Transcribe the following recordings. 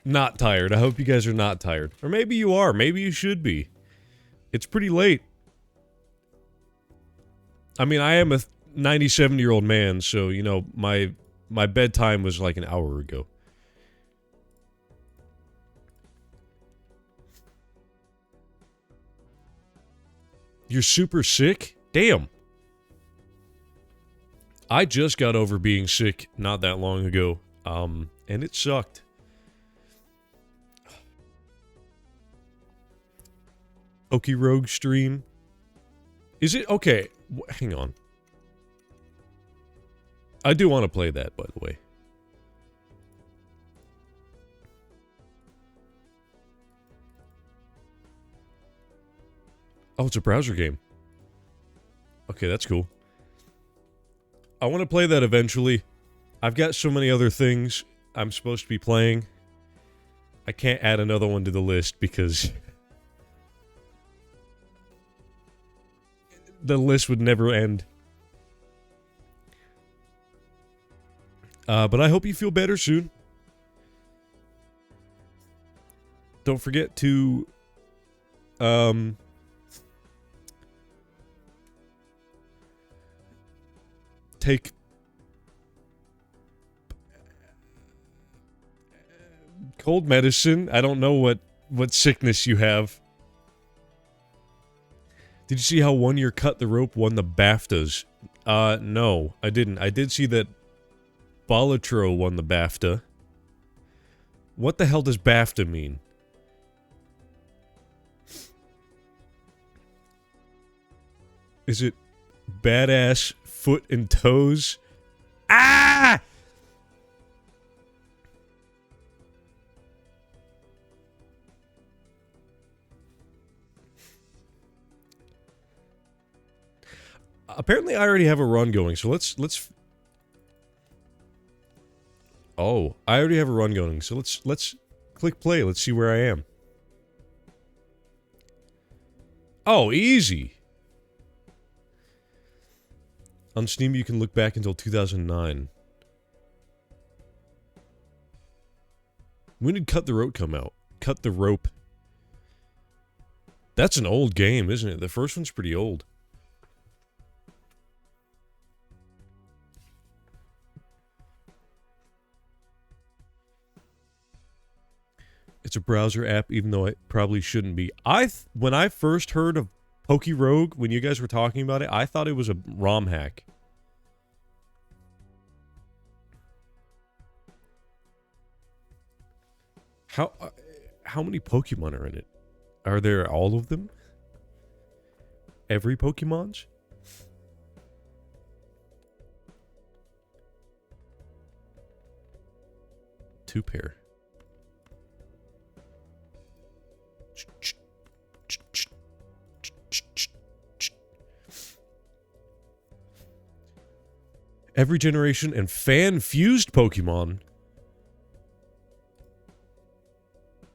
not tired. I hope you guys are not tired. Or maybe you are. Maybe you should be. It's pretty late. I mean, I am a 97-year-old man, so, you know, my bedtime was like an hour ago. You're super sick? Damn. I just got over being sick not that long ago, and it sucked. Okie Rogue stream. Is it? Okay, hang on. I do want to play that, by the way. Oh, it's a browser game. Okay, that's cool. I want to play that eventually. I've got so many other things I'm supposed to be playing. I can't add another one to the list because the list would never end. But I hope you feel better soon. Don't forget to take cold medicine. I don't know what sickness you have. Did you see how One Year Cut the Rope won the BAFTAs? No, I didn't. I did see that Balatro won the BAFTA. What the hell does BAFTA mean? Is it badass foot and toes? Ah! Apparently I already have a run going, so let's Oh, I already have a run going, so let's click play. Let's see where I am. Oh, easy. On Steam, you can look back until 2009. When did Cut the Rope come out? Cut the Rope. That's an old game, isn't it? The first one's pretty old. It's a browser app, even though it probably shouldn't be. When I first heard of Pokey Rogue, when you guys were talking about it, I thought it was a ROM hack. How many Pokemon are in it? Are there all of them? Every Pokemon's? Two pair. Every generation and fan-fused Pokemon.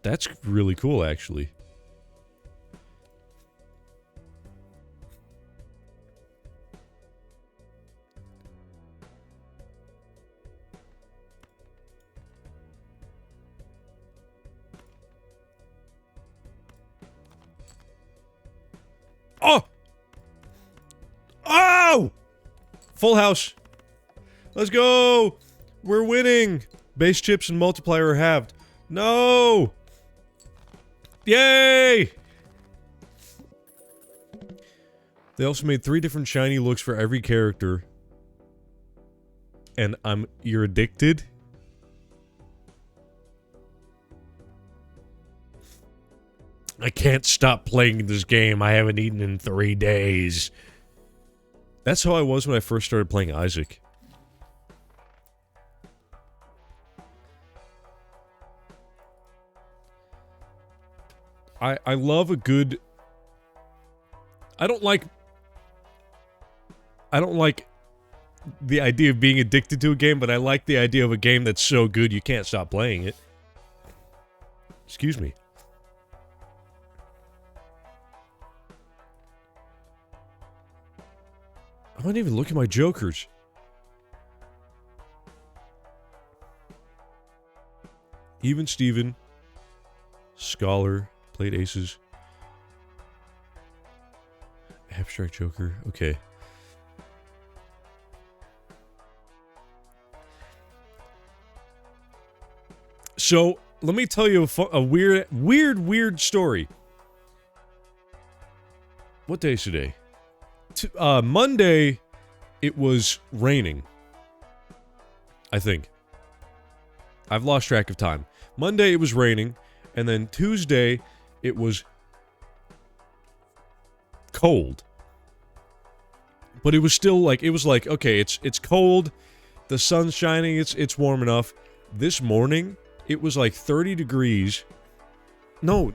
That's really cool, actually. Oh! Oh! Full house. Let's go! We're winning! Base chips and multiplier are halved. No! Yay! They also made 3 different shiny looks for every character. And you're addicted? I can't stop playing this game. I haven't eaten in 3 days. That's how I was when I first started playing Isaac. I love a good... I don't like the idea of being addicted to a game, but I like the idea of a game that's so good you can't stop playing it. Excuse me. I didn't even look at my jokers. Even Steven. Scholar. Played aces. Abstract Joker. Okay. So, let me tell you a weird story. What day is today? Monday, it was raining. I think. I've lost track of time. Monday, it was raining. And then Tuesday, it was cold. But it was still like, okay, it's cold. The sun's shining. It's warm enough. This morning, it was like 30 degrees. No.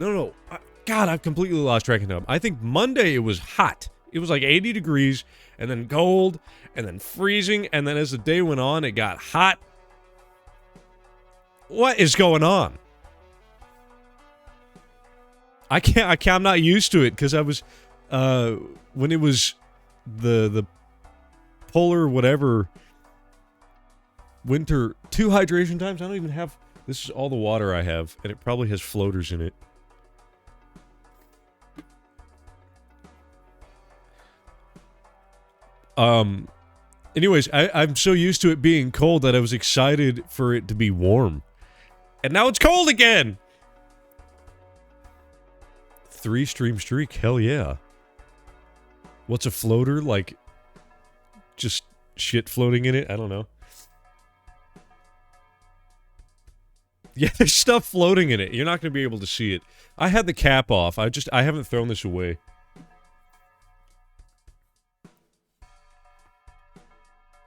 God, I've completely lost track of time. I think Monday, it was hot. It was like 80 degrees, and then cold, and then freezing, and then as the day went on, it got hot. What is going on? I'm not used to it, because I was, when it was the polar whatever winter, 2 hydration times, I don't even have, this is all the water I have, and it probably has floaters in it. Anyways, I'm so used to it being cold that I was excited for it to be warm. And now it's cold again! 3-stream streak, hell yeah. What's a floater? Like, just shit floating in it? I don't know. Yeah, there's stuff floating in it. You're not going to be able to see it. I had the cap off. I haven't thrown this away.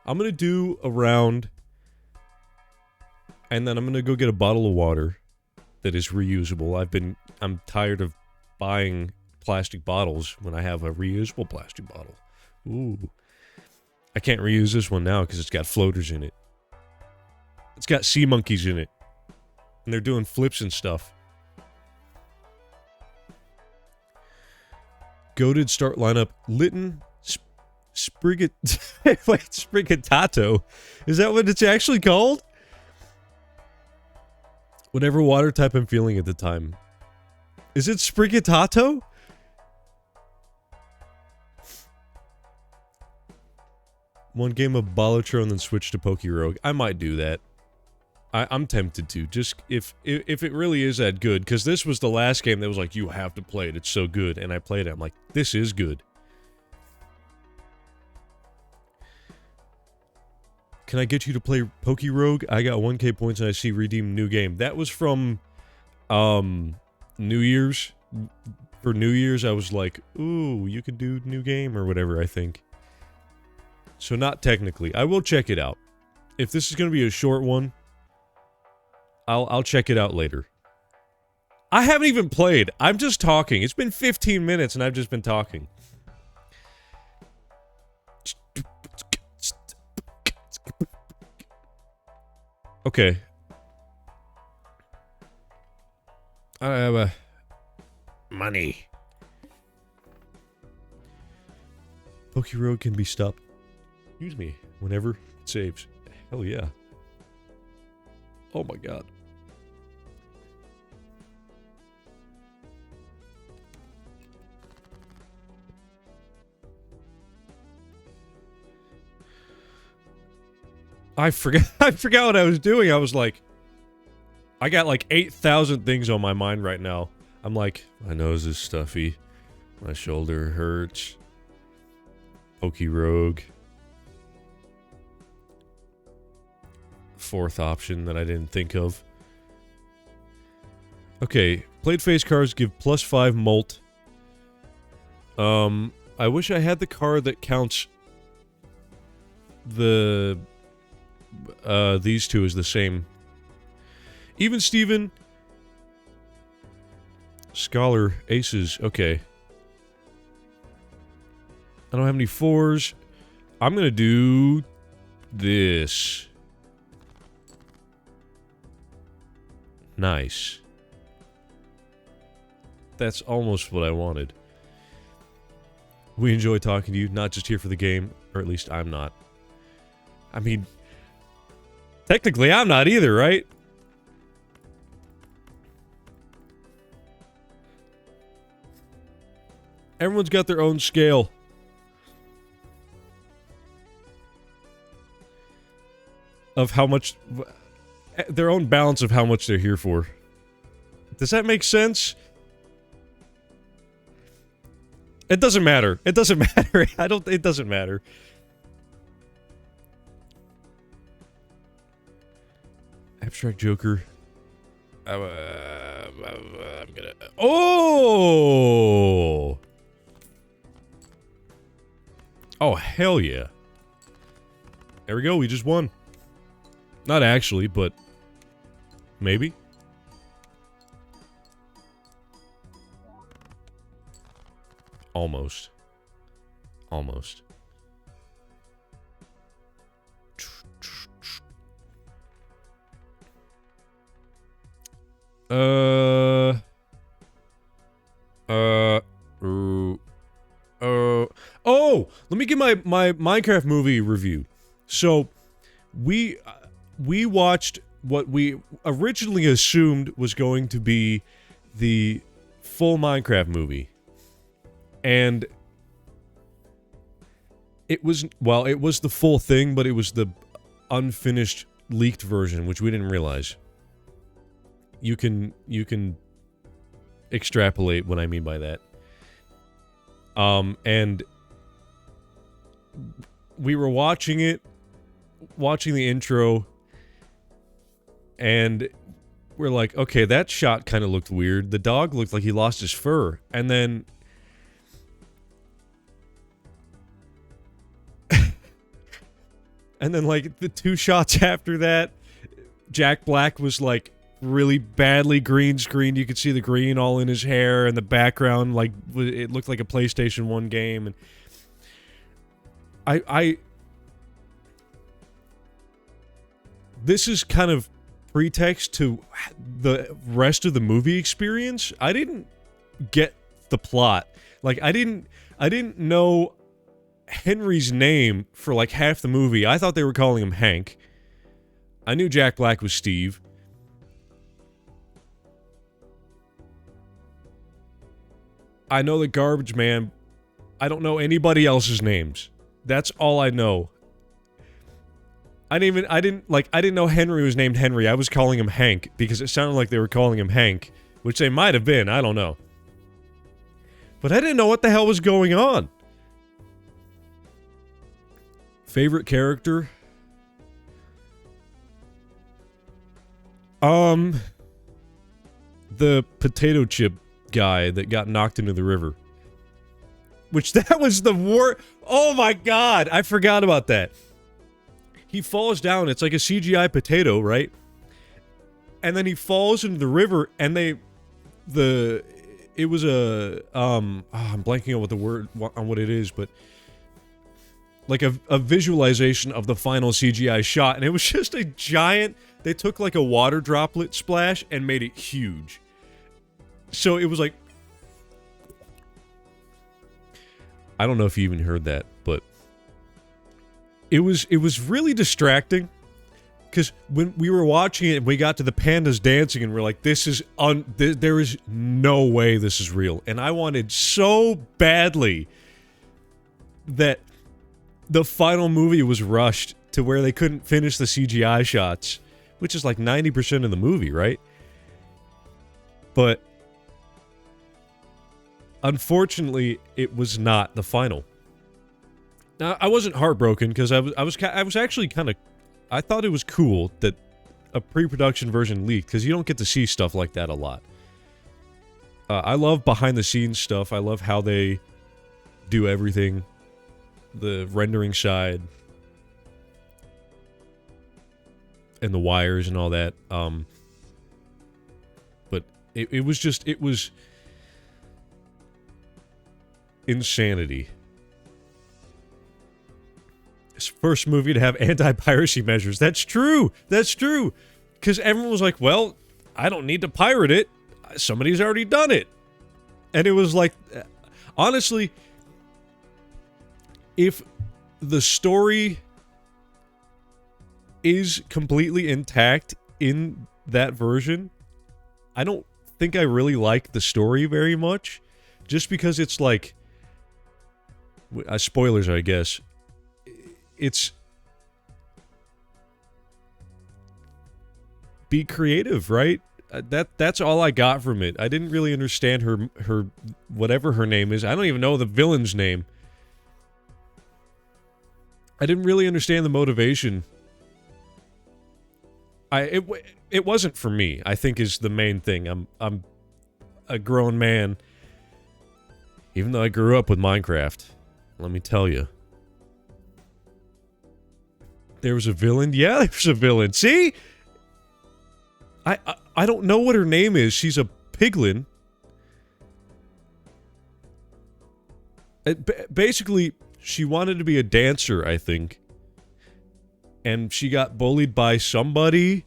I'm going to do a round, and then I'm going to go get a bottle of water that is reusable. I'm tired of buying plastic bottles when I have a reusable plastic bottle. Ooh. I can't reuse this one now because it's got floaters in it. It's got sea monkeys in it. And they're doing flips and stuff. Goated start lineup. Lytton... Sprigatato. Is that what it's actually called? Whatever water type I'm feeling at the time. Is it Sprigatato? One game of Balatro and then switch to Pokerogue. I might do that. I'm tempted to. Just if it really is that good. Because this was the last game that was like, you have to play it. It's so good. And I played it. I'm like, this is good. Can I get you to play Pokerogue? I got 1k points and I see redeem new game. That was from, New Year's. For New Year's, I was like, ooh, you could do new game or whatever, I think. So not technically. I will check it out. If this is going to be a short one, I'll check it out later. I haven't even played. I'm just talking. It's been 15 minutes and I've just been talking. Okay. I have money. Pokerogue can be stopped. Excuse me. Whenever it saves. Hell yeah. Oh my god. I forgot what I was doing. I was like, I got like 8,000 things on my mind right now. I'm like, my nose is stuffy. My shoulder hurts. Pokerogue. Fourth option that I didn't think of. Okay, played face cards give +5 molt. I wish I had the card that counts the these two as the same. Even Steven. Scholar, aces, okay. I don't have any 4s. I'm gonna do this. Nice. That's almost what I wanted. We enjoy talking to you, not just here for the game, or at least I'm not. I mean, technically I'm not either, right? Everyone's got their own scale. Of how much... Their own balance of how much they're here for. Does that make sense? It doesn't matter. It doesn't matter. It doesn't matter. Abstract Joker. I'm gonna... Oh! Oh, hell yeah. There we go, we just won. Not actually, but... maybe? Almost. Almost. Oh! Let me give my Minecraft movie review. So, we watched what we originally assumed was going to be the full Minecraft movie. And it was, well, it was the full thing, but it was the unfinished, leaked version, which we didn't realize. You can extrapolate what I mean by that. And we were watching it, watching the intro, and we're like, okay, that shot kind of looked weird. The dog looked like he lost his fur. And then... and then, like, the 2 shots after that, Jack Black was, like, really badly green screened. You could see the green all in his hair, and the background, like, it looked like a PlayStation 1 game, and... This is kind of pretext to the rest of the movie experience. I didn't get the plot. Like, I didn't know Henry's name for, like, half the movie. I thought they were calling him Hank. I knew Jack Black was Steve. I know the Garbage Man. I don't know anybody else's names. That's all I know. I didn't know Henry was named Henry. I was calling him Hank because it sounded like they were calling him Hank, which they might have been. I don't know. But I didn't know what the hell was going on. Favorite character? The potato chip guy that got knocked into the river. Which, that was the war. Oh my god, I forgot about that. He falls down, it's like a CGI potato, right? And then he falls into the river, and it was a, I'm blanking on what it is, but like a visualization of the final CGI shot, and it was just a giant, they took like a water droplet splash and made it huge. So it was like, I don't know if you even heard that, but it was really distracting, because when we were watching it, we got to the pandas dancing, and we're like, this is there is no way this is real. And I wanted so badly that the final movie was rushed to where they couldn't finish the CGI shots, which is like 90% of the movie, right? But unfortunately, it was not the final. Now, I wasn't heartbroken, because I was actually kind of... I thought it was cool that a pre-production version leaked, because you don't get to see stuff like that a lot. I love behind-the-scenes stuff. I love how they do everything. The rendering side. And the wires and all that. But it was just... It was... insanity. His first movie to have anti-piracy measures. That's true! That's true! Because everyone was like, well, I don't need to pirate it. Somebody's already done it. And it was like, honestly, if the story is completely intact in that version, I don't think I really like the story very much. Just because it's like, Spoilers, I guess. It's... Be creative, right? That's all I got from it. I didn't really understand her whatever her name is. I don't even know the villain's name. I didn't really understand the motivation. It wasn't for me, I think, is the main thing. I'm a grown man. Even though I grew up with Minecraft, let me tell you. There was a villain? Yeah, there was a villain. See? I don't know what her name is. She's a piglin. Basically, she wanted to be a dancer, I think. And she got bullied by somebody.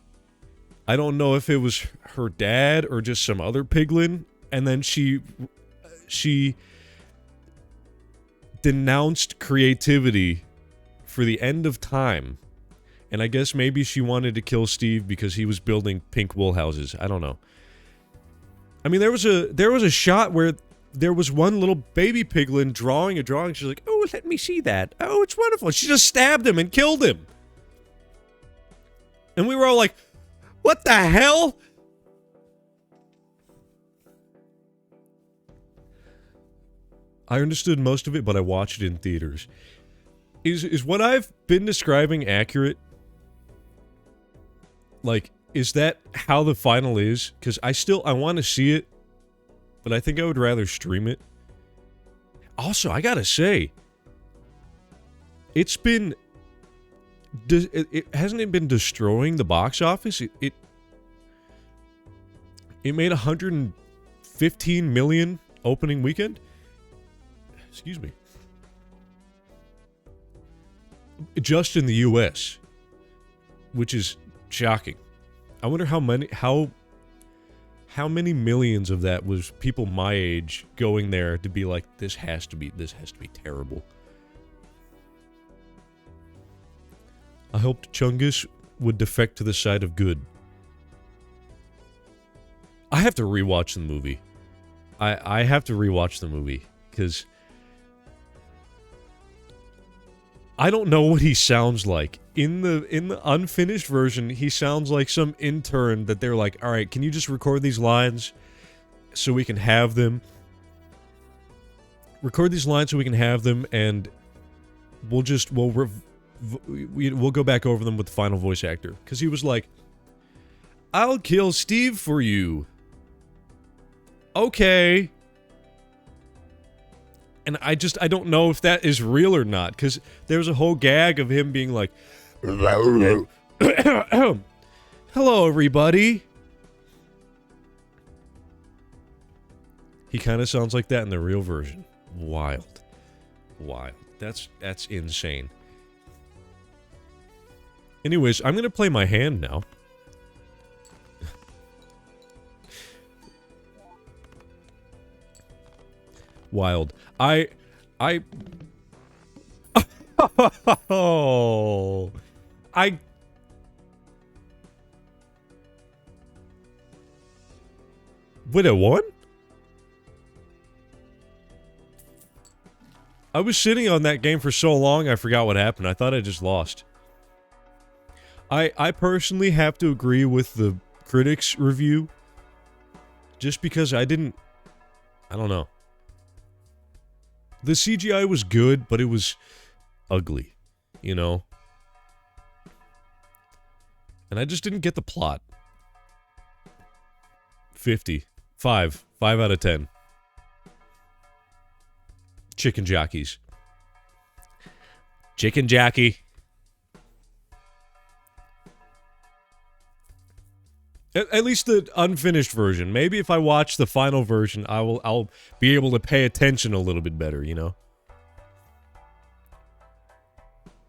I don't know if it was her dad or just some other piglin. And then she denounced creativity for the end of time. And I guess maybe she wanted to kill Steve because he was building pink wool houses. I don't know. I mean, there was a shot where there was one little baby piglin drawing a drawing. She's like, "Oh, let me see that. Oh, it's wonderful." She just stabbed him and killed him. And we were all like, "What the hell?" I understood most of it, but I watched it in theaters. Is what I've been describing accurate? Like, is that how the final is? Because I want to see it, but I think I would rather stream it. Also, I gotta say, it's been... hasn't it been destroying the box office? It made 115 million opening weekend? Excuse me. Just in the US, which is shocking. I wonder how many millions of that was people my age going there to be like, this has to be terrible. I hoped Chungus would defect to the side of good. I have to rewatch the movie. I have to rewatch the movie because I don't know what he sounds like. In the unfinished version, he sounds like some intern that they're like, "All right, can you just record these lines so we can have them? Record these lines so we can have them, and we'll go back over them with the final voice actor." Because he was like, "I'll kill Steve for you." Okay. And I don't know if that is real or not, because there's a whole gag of him being like, "Hello, everybody." He kind of sounds like that in the real version. Wild. That's insane. Anyways, I'm gonna play my hand now. Wild. Oh, wait, I won? I was sitting on that game for so long I forgot what happened. I thought I just lost. I personally have to agree with the critics' review. Just because I don't know. The CGI was good, but it was ugly, you know? And I just didn't get the plot. 50. 5 out of 10. Chicken jockeys. Chicken jockey. At least the unfinished version. Maybe if I watch the final version, I'll be able to pay attention a little bit better, you know?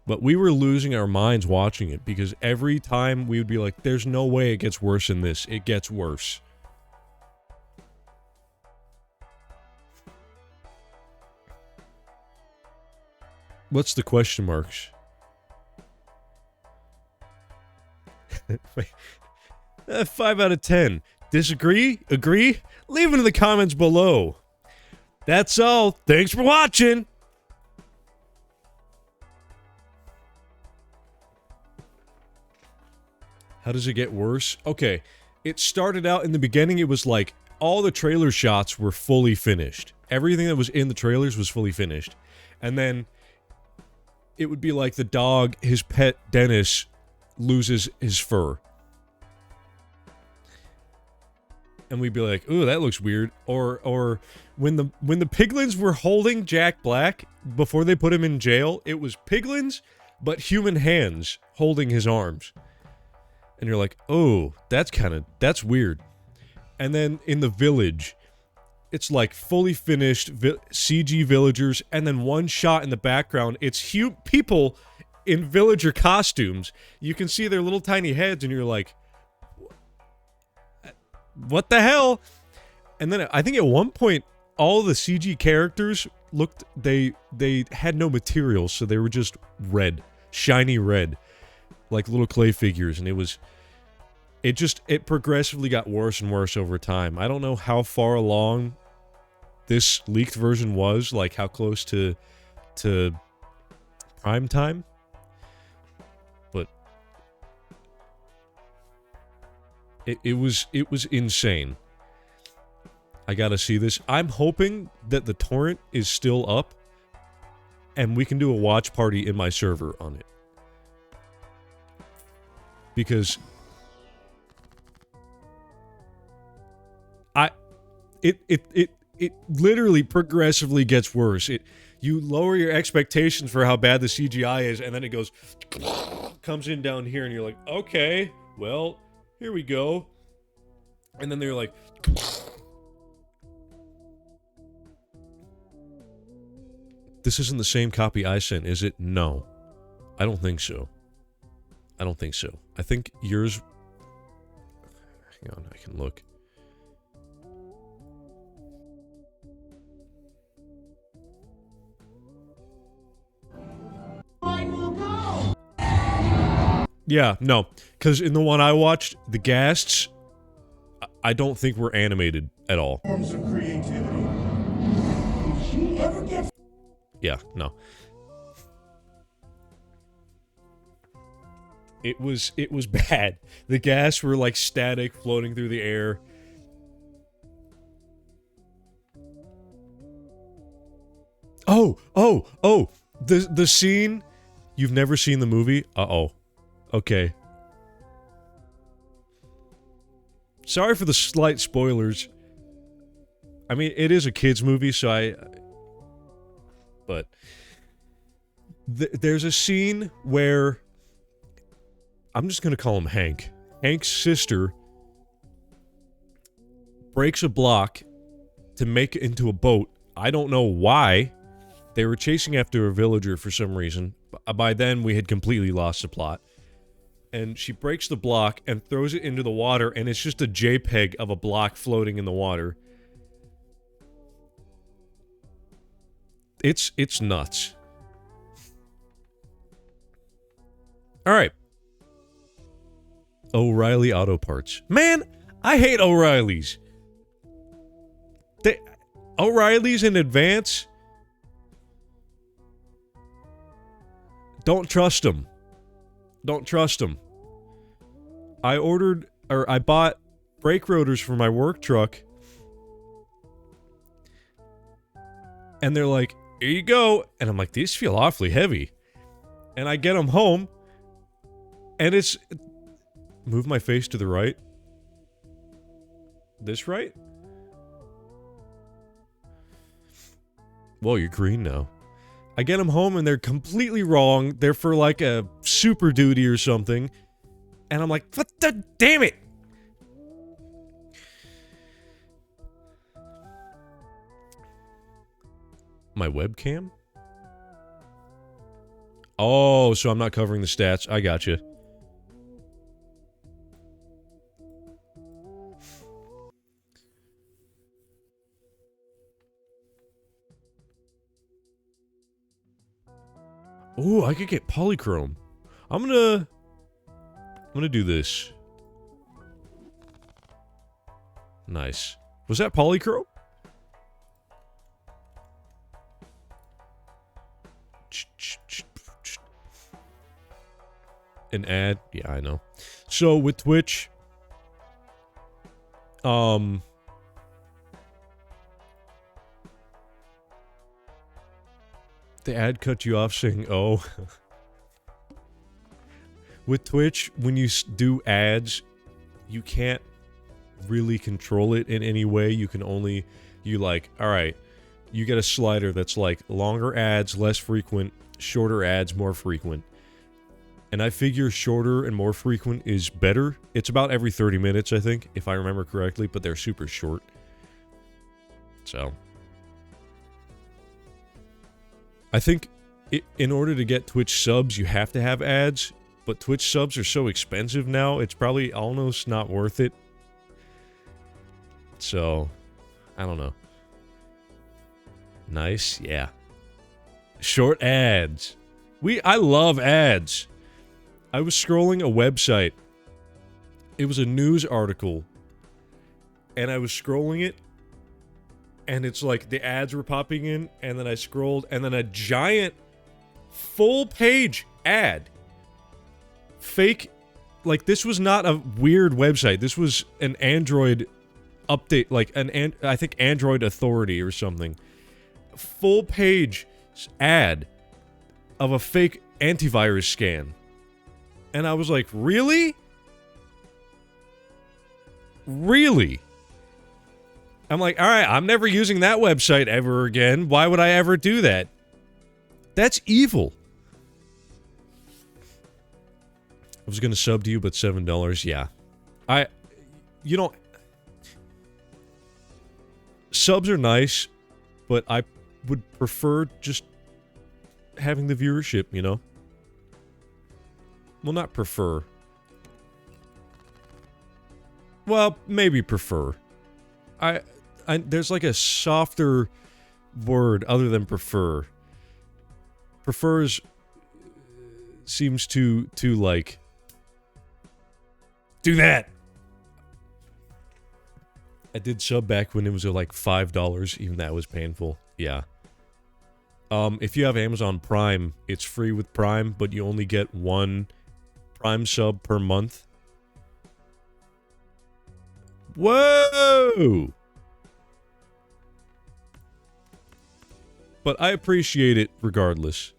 But we were losing our minds watching it, because every time we would be like, there's no way it gets worse than this. It gets worse. What's the question marks? 5 out of 10. Disagree? Agree? Leave it in the comments below. That's all. Thanks for watching. How does it get worse? Okay, it started out in the beginning, it was like all the trailer shots were fully finished. Everything that was in the trailers was fully finished. And then it would be like the dog, his pet Dennis, loses his fur. And we'd be like, ooh, that looks weird. Or when the piglins were holding Jack Black before they put him in jail, it was piglins, but human hands holding his arms. And you're like, oh, that's weird. And then in the village, it's like fully finished CG villagers, and then one shot in the background, it's people in villager costumes. You can see their little tiny heads, and you're like, what the hell? And then I think at one point, all the CG characters looked, they had no materials, so they were just red, shiny red, like little clay figures, and it progressively got worse and worse over time. I don't know how far along this leaked version was, like how close to prime time, but it was insane. I gotta see this. I'm hoping that the torrent is still up and we can do a watch party in my server on it, because it literally progressively gets worse. You lower your expectations for how bad the CGI is, and then it comes in down here, and you're like, okay, well, here we go. And then they're like, this isn't the same copy I sent, is it? No. I don't think so. I don't think so. I think yours... Hang on, I can look. Yeah, no. Because in the one I watched, the ghasts, I don't think were animated at all. Forms of creativity. If she ever gets... Yeah, no. It was bad. The ghasts were like static, floating through the air. Oh! The scene... You've never seen the movie? Uh-oh. Okay. Sorry for the slight spoilers. I mean, it is a kid's movie, so but... There's a scene where... I'm just gonna call him Hank. Hank's sister breaks a block to make it into a boat. I don't know why. They were chasing after a villager for some reason. By then, we had completely lost the plot. And she breaks the block and throws it into the water, and it's just a JPEG of a block floating in the water. It's nuts. Alright. O'Reilly Auto Parts. Man, I hate O'Reilly's. O'Reilly's in advance? Don't trust them. Don't trust them. I bought brake rotors for my work truck. And they're like, here you go. And I'm like, these feel awfully heavy. And I get them home. And it's... Move my face to the right. This right? Whoa, you're green now. I get them home and they're completely wrong. They're for like a Super Duty or something. And I'm like, what the damn it? My webcam? Oh, so I'm not covering the stats. I gotcha. Oh, I could get polychrome. I'm gonna do this. Nice. Was that polychrome? An ad? Yeah, I know. So with Twitch, the ad cut you off saying, oh. With Twitch, when you do ads, you can't really control it in any way. You can only, alright, you get a slider that's like longer ads, less frequent, shorter ads, more frequent. And I figure shorter and more frequent is better. It's about every 30 minutes, I think, if I remember correctly, but they're super short. So. I think in order to get Twitch subs, you have to have ads, but Twitch subs are so expensive now, it's probably almost not worth it. So, I don't know. Nice, yeah. Short ads. I love ads. I was scrolling a website. It was a news article. And I was scrolling it. And it's like the ads were popping in. And then I scrolled. And then a giant full page ad. Fake. Like, this was not a weird website. This was an Android update. Like, I think Android Authority or something. Full page ad of a fake antivirus scan. And I was like, really? Really? I'm like, alright, I'm never using that website ever again. Why would I ever do that? That's evil. I was gonna sub to you, but $7, yeah. You know, subs are nice, but I would prefer just having the viewership, you know? Well, not prefer. Well, maybe prefer. There's like a softer word other than prefer. Prefers seems to like do that. I did sub back when it was like $5, even that was painful. Yeah. If you have Amazon Prime, it's free with Prime, but you only get one Prime sub per month. Whoa! But I appreciate it regardless.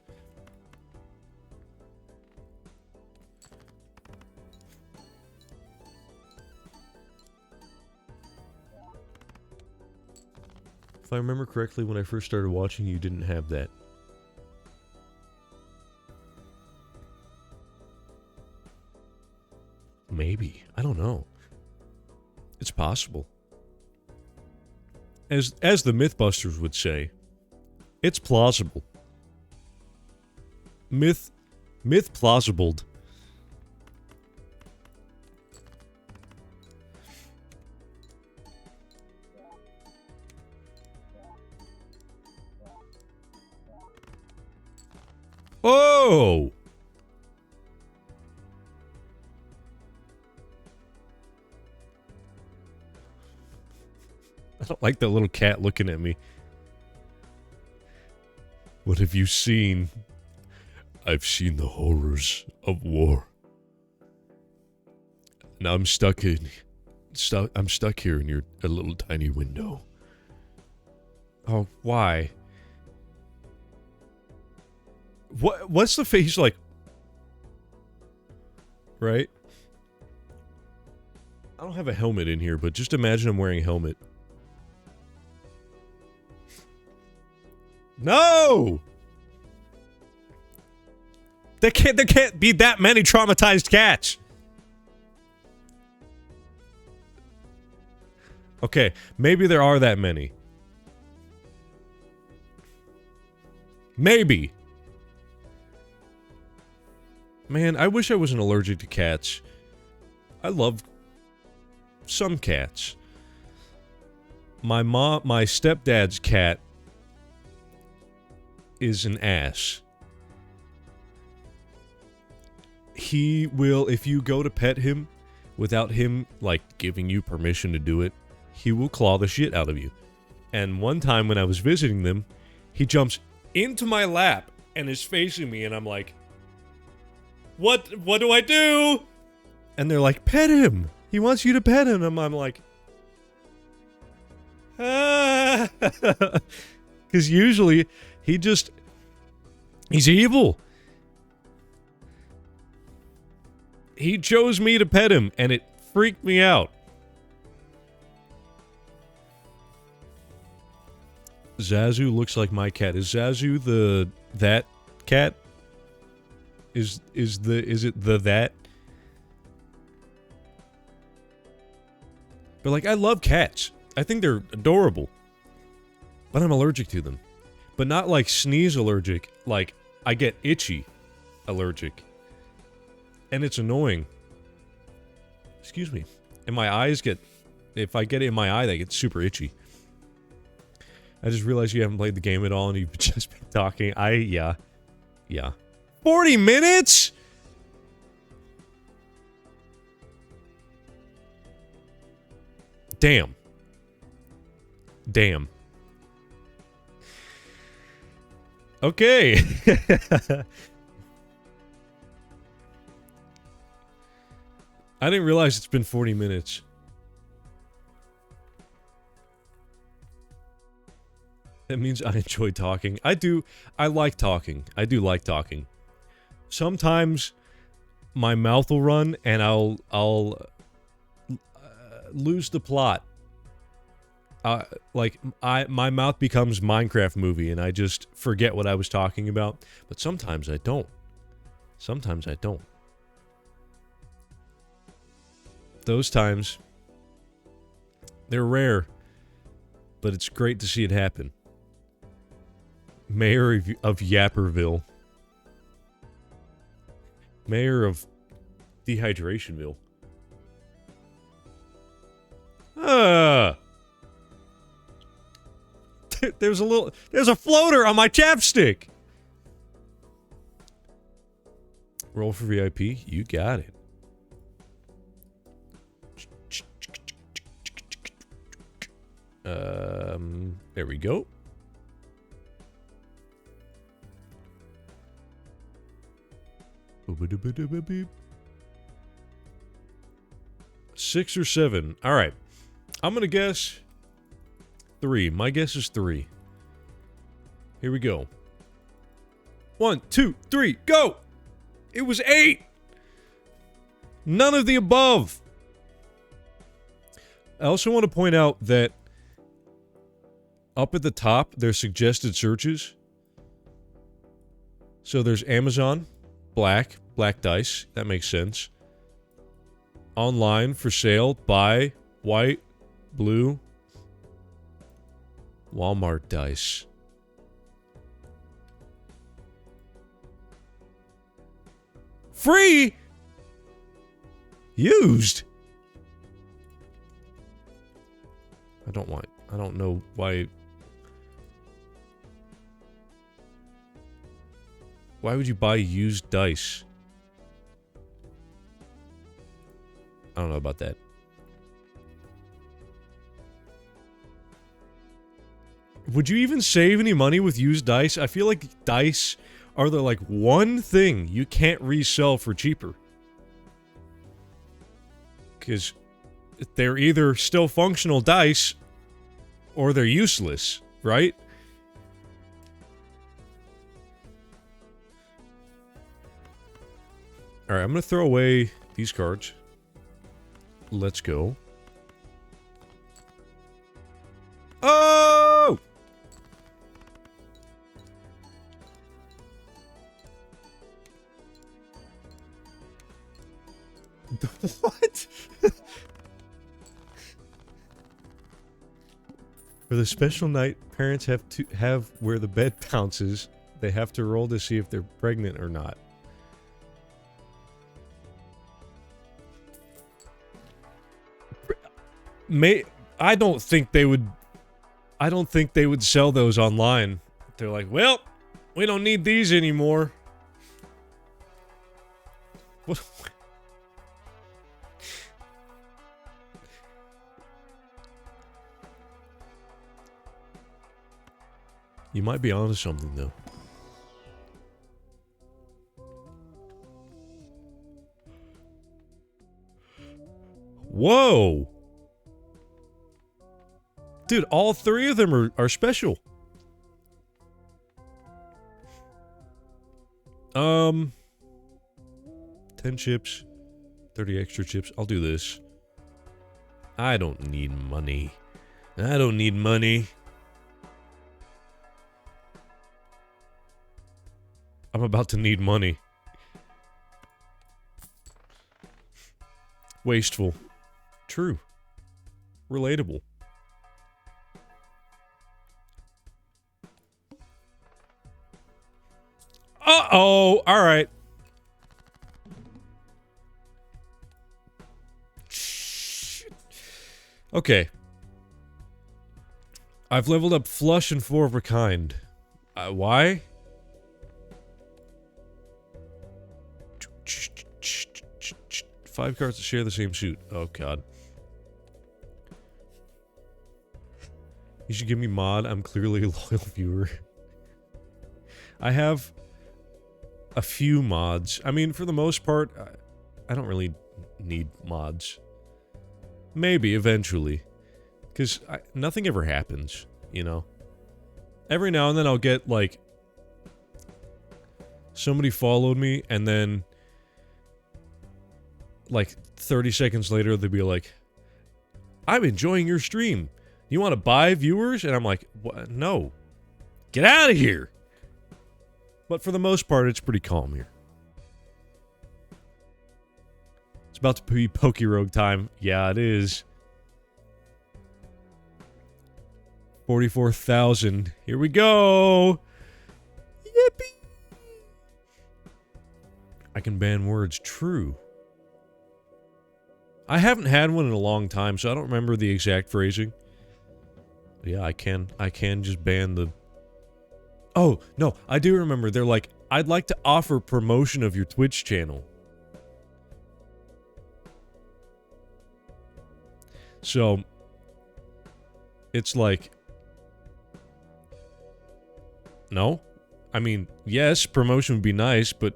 If I remember correctly, when I first started watching, you didn't have that. Maybe. I don't know. It's possible. As the Mythbusters would say, it's plausible. Myth plausibled. Oh! I don't like that little cat looking at me. What have you seen? I've seen the horrors of war. Now I'm stuck here in your a little tiny window. Oh, why? What's the face like? Right? I don't have a helmet in here, but just imagine I'm wearing a helmet. No! There can't be that many traumatized cats. Okay, maybe there are that many. Maybe. Man, I wish I wasn't allergic to cats. I love some cats. My stepdad's cat is an ass. He will, if you go to pet him without him, like, giving you permission to do it, he will claw the shit out of you. And one time when I was visiting them, he jumps into my lap and is facing me, and I'm like, What do I do? And they're like, pet him. He wants you to pet him. And I'm like, ah. Because usually he's evil. He chose me to pet him, and it freaked me out. Zazu looks like my cat. Is Zazu that cat? Is it that? But like, I love cats. I think they're adorable. But I'm allergic to them. But not like sneeze allergic. Like, I get itchy allergic. And it's annoying. Excuse me. And my eyes get... If I get it in my eye, they get super itchy. I just realized you haven't played the game at all and you've just been talking. Yeah. 40 minutes?! Damn. Okay. I didn't realize it's been 40 minutes. That means I enjoy talking. I do. I like talking. I do like talking. Sometimes my mouth will run and I'll lose the plot. My mouth becomes Minecraft movie and I just forget what I was talking about. But sometimes I don't. Those times, they're rare, but it's great to see it happen. Mayor of Yapperville. Mayor of Dehydrationville. There's a floater on my chapstick! Roll for VIP, you got it. There we go. Six or seven. Alright. I'm gonna guess 3. My guess is 3. Here we go. 1, 2, 3, go! It was 8! None of the above! I also want to point out that up at the top, there's suggested searches. So there's Amazon, black dice, that makes sense. Online, for sale, buy, white, blue, Walmart dice. Free? Used? I don't know why... Why would you buy used dice? I don't know about that. Would you even save any money with used dice? I feel like dice are the, like, one thing you can't resell for cheaper. Because they're either still functional dice, or they're useless, right? Alright, I'm gonna throw away these cards. Let's go. Oh! What? For the special night, parents have to have where the bed bounces. They have to roll to see if they're pregnant or not. I don't think they would sell those online. They're like, well, we don't need these anymore. What? You might be onto something, though. Whoa! Dude, all three of them are special. 10 chips, 30 extra chips. I'll do this. I don't need money. I don't need money. I'm about to need money. Wasteful. True. Relatable. Uh-oh! Alright. Okay. I've leveled up Flush and 4 of a kind. Why? Five cards to share the same suit. Oh, God. You should give me mod. I'm clearly a loyal viewer. I have a few mods. I mean, for the most part, I don't really need mods. Maybe, eventually. Because nothing ever happens, you know? Every now and then I'll get, like... somebody followed me, and then... like, 30 seconds later, they'll be like... I'm enjoying your stream. You want to buy viewers? And I'm like, what? No. Get out of here! But for the most part, it's pretty calm here. It's about to be Pokerogue time. Yeah, it is. 44,000. Here we go! Yippee! I can ban words. True. I haven't had one in a long time, so I don't remember the exact phrasing. But yeah, I can just ban the... Oh, no, I do remember. They're like, I'd like to offer promotion of your Twitch channel. So, it's like... No? I mean, yes, promotion would be nice, but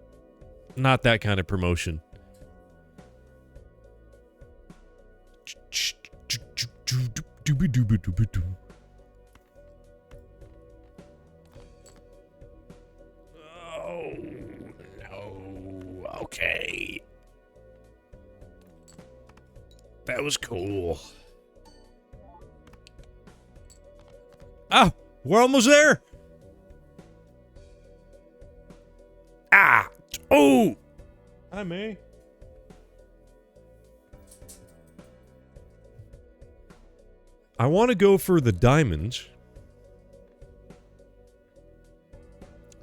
not that kind of promotion. Oh, no. Okay. That was cool. Ah, we're almost there. Ah! Oh! Hi, May. I want to go for the diamonds.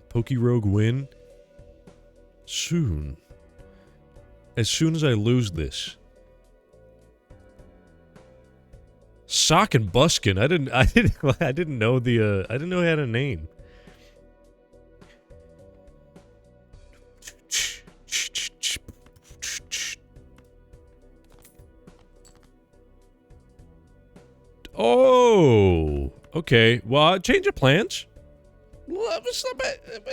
Pokerogue win. Soon. As soon as I lose this. Sock and Buskin. I didn't know the I didn't know he had a name. Oh, okay. Well, change of plans. A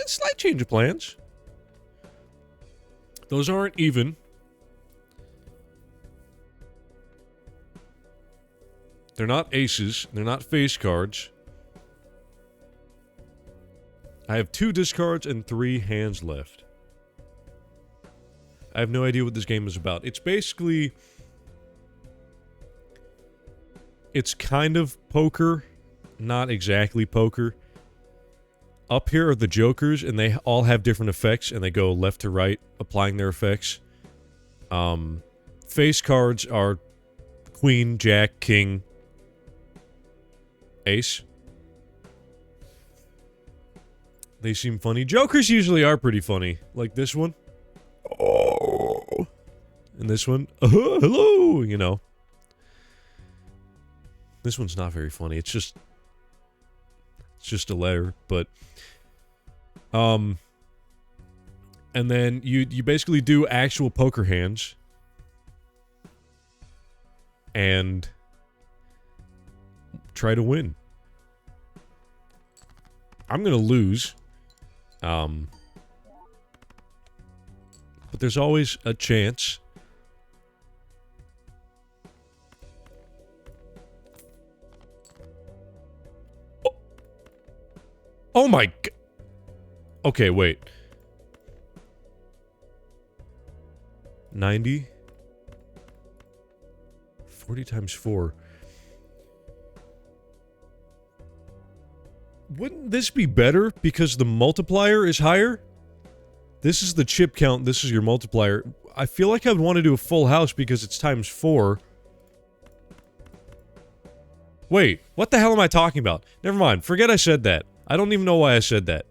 slight change of plans. Those aren't even. They're not aces. They're not face cards. I have 2 discards and 3 hands left. I have no idea what this game is about. It's basically... It's kind of poker, not exactly poker. Up here are the jokers, and they all have different effects, and they go left to right, applying their effects. Face cards are Queen, Jack, King, Ace. They seem funny. Jokers usually are pretty funny. Like this one. Oh. And this one. Hello, you know. This one's not very funny. It's just a letter, but and then you basically do actual poker hands and try to win. I'm going to lose. But there's always a chance Oh my g- Okay, wait. 90? 40 times 4. Wouldn't this be better because the multiplier is higher? This is the chip count, this is your multiplier. I feel like I'd want to do a full house because it's times 4. Wait, what the hell am I talking about? Never mind, forget I said that. I don't even know why I said that.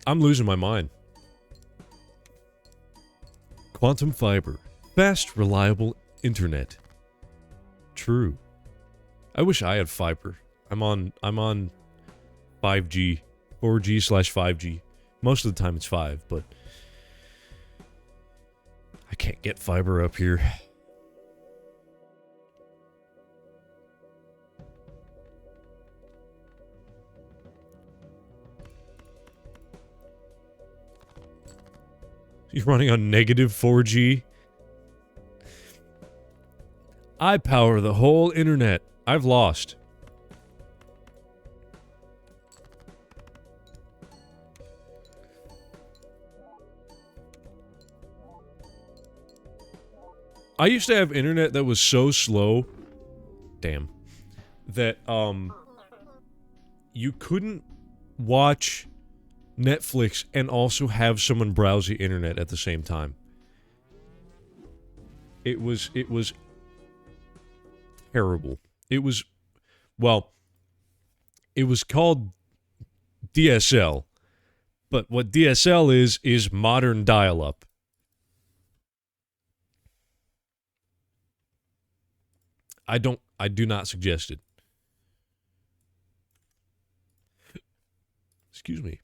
I'm losing my mind. Quantum fiber. Fast, reliable internet. True. I wish I had fiber. I'm on 5G. 4G/5G. Most of the time it's 5, but I can't get fiber up here. You're running on negative 4G? I power the whole internet. I've lost. I used to have internet that was so slow, damn, that you couldn't watch Netflix and also have someone browse the internet at the same time. It was terrible. It was, well, it was called DSL, but what DSL is modern dial-up. I do not suggest it. Excuse me.